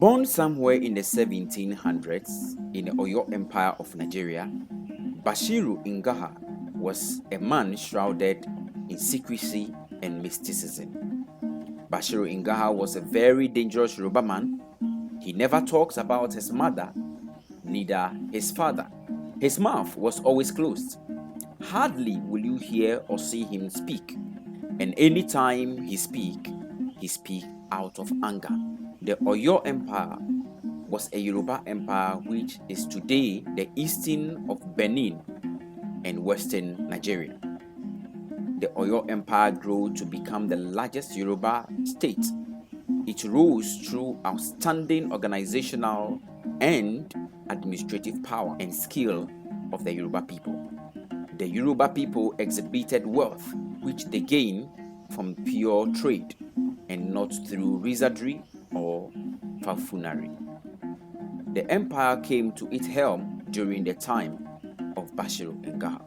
Born somewhere in the 1700s in the Oyo Empire of Nigeria, Bashorun Gaha was a man shrouded in secrecy and mysticism. Bashorun Gaha was a very dangerous Yoruba man. He never talks about his mother, neither his father. His mouth was always closed. Hardly will you hear or see him speak, and anytime he speak out of anger. The Oyo Empire was a Yoruba empire which is today the eastern of Benin and western Nigeria. The Oyo Empire grew to become the largest Yoruba state. It rose through outstanding organizational and administrative power and skill of the Yoruba people. The Yoruba people exhibited wealth which they gained from pure trade and not through wizardry or buffoonery. The empire came to its helm during the time of Bashorun Gaha.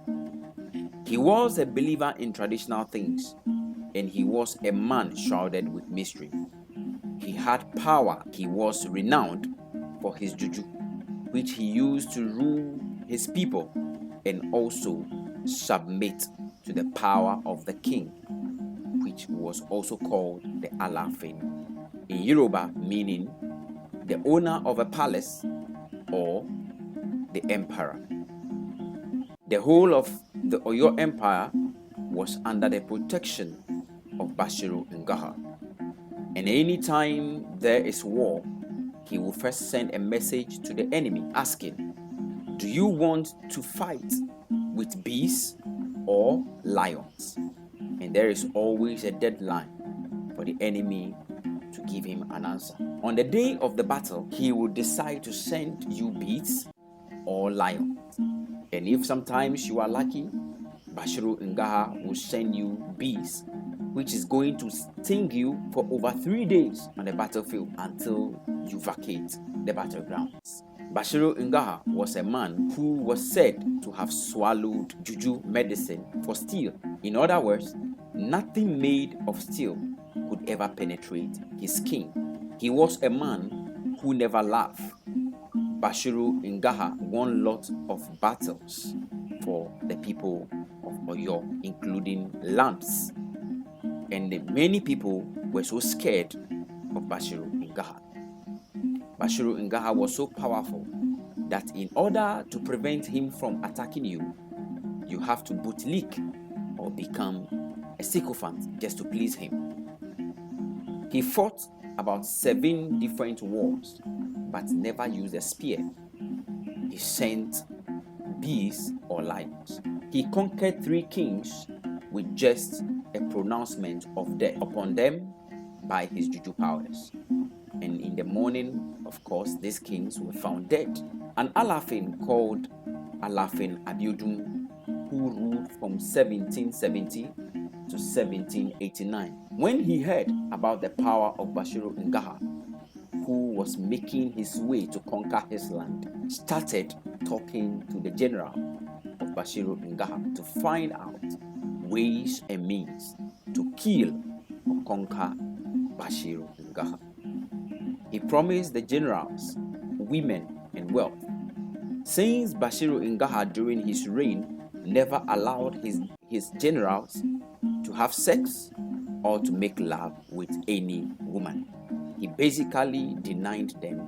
He was a believer in traditional things, and he was a man shrouded with mystery. He had power. He was renowned for his juju, which he used to rule his people and also submit to the power of the king, which was also called the Alafin in Yoruba, meaning the owner of a palace or the emperor. The whole of the Oyo Empire was under the protection of Bashorun Gaha, and anytime there is war, he will first send a message to the enemy asking, "Do you want to fight with beasts or lions?" And there is always a deadline for the enemy to give him an answer. On the day of the battle, he will decide to send you beasts or lions. And if sometimes you are lucky, Bashorun Gaha will send you beasts, which is going to sting you for over 3 days on the battlefield until you vacate the battlegrounds. Bashorun Gaha was a man who was said to have swallowed juju medicine for steel. In other words, nothing made of steel could ever penetrate his skin. He was a man who never laughed. Bashorun Gaha won lots of battles for the people of Oyo, including lands. And many people were so scared of Bashorun Gaha. Bashorun Gaha was so powerful that in order to prevent him from attacking you, you have to bootlick or become a sycophant just to please him. He fought about 7 different wars, but never used a spear. He sent beasts or lions. He conquered 3 kings with just a pronouncement of death upon them by his juju powers. And in the morning, of course, these kings were found dead. An Alafin called Alafin Abiodun, who ruled from 1770 to 1789. When he heard about the power of Bashorun Gaha, who was making his way to conquer his land, started talking to the general of Bashorun Gaha to find out ways and means to kill or conquer Bashorun Gaha. He promised the generals women and wealth. Since Bashorun Gaha during his reign never allowed his generals to have sex or to make love with any woman, he basically denied them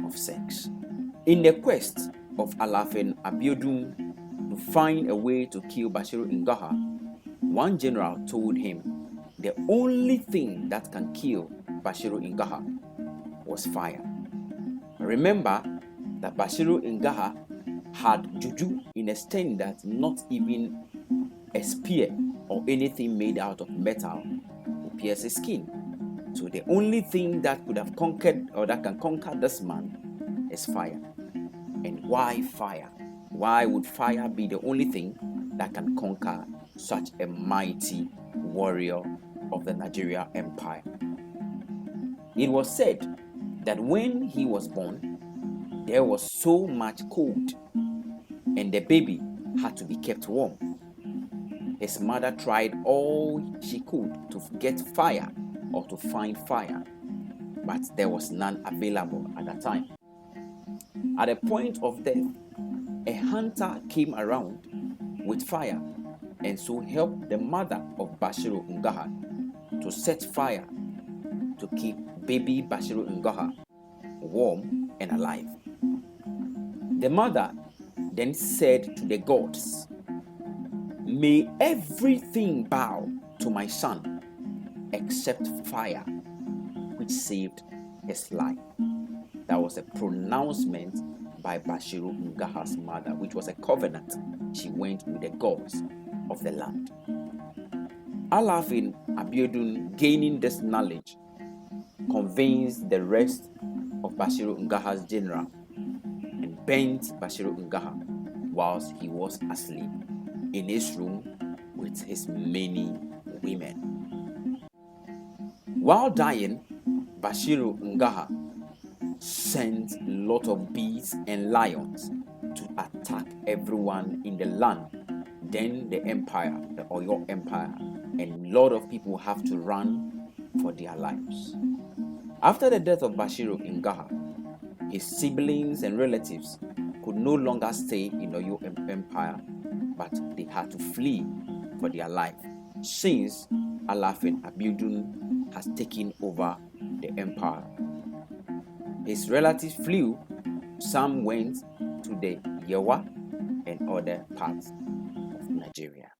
of sex. In the quest of Alafin Abiodun to find a way to kill Bashorun Gaha, one general told him the only thing that can kill Bashorun Gaha was fire. Remember that Bashorun Gaha had juju in a extent that not even a spear or anything made out of metal would pierce his skin. So the only thing that could have conquered or that can conquer this man is fire. And why fire? Why would fire be the only thing that can conquer such a mighty warrior of the Nigeria Empire? It was said that when he was born, there was so much cold and the baby had to be kept warm. His mother tried all she could to get fire or to find fire, but there was none available at that time. At the point of death, a hunter came around with fire and so helped the mother of Bashorun Gaha to set fire to keep baby Bashorun Gaha warm and alive. The mother then said to the gods, "May everything bow to my son except fire, which saved his life." That was a pronouncement by Bashorun Gaha's mother, which was a covenant she went with the gods of the land. Alaafin Abiodun, gaining this knowledge, convinced the rest of Bashorun Gaha's general and burnt Bashorun Gaha whilst he was asleep in his room with his many women. While dying, Bashorun Gaha sent a lot of beasts and lions to attack everyone in the land. Then the empire, the Oyo Empire, and a lot of people have to run for their lives. After the death of Bashorun Gaha, his siblings and relatives could no longer stay in Oyo Empire, but they had to flee for their life, since Alaafin Abiodun has taken over the empire. His relatives flew. Some went to the Yewa and other parts of Nigeria.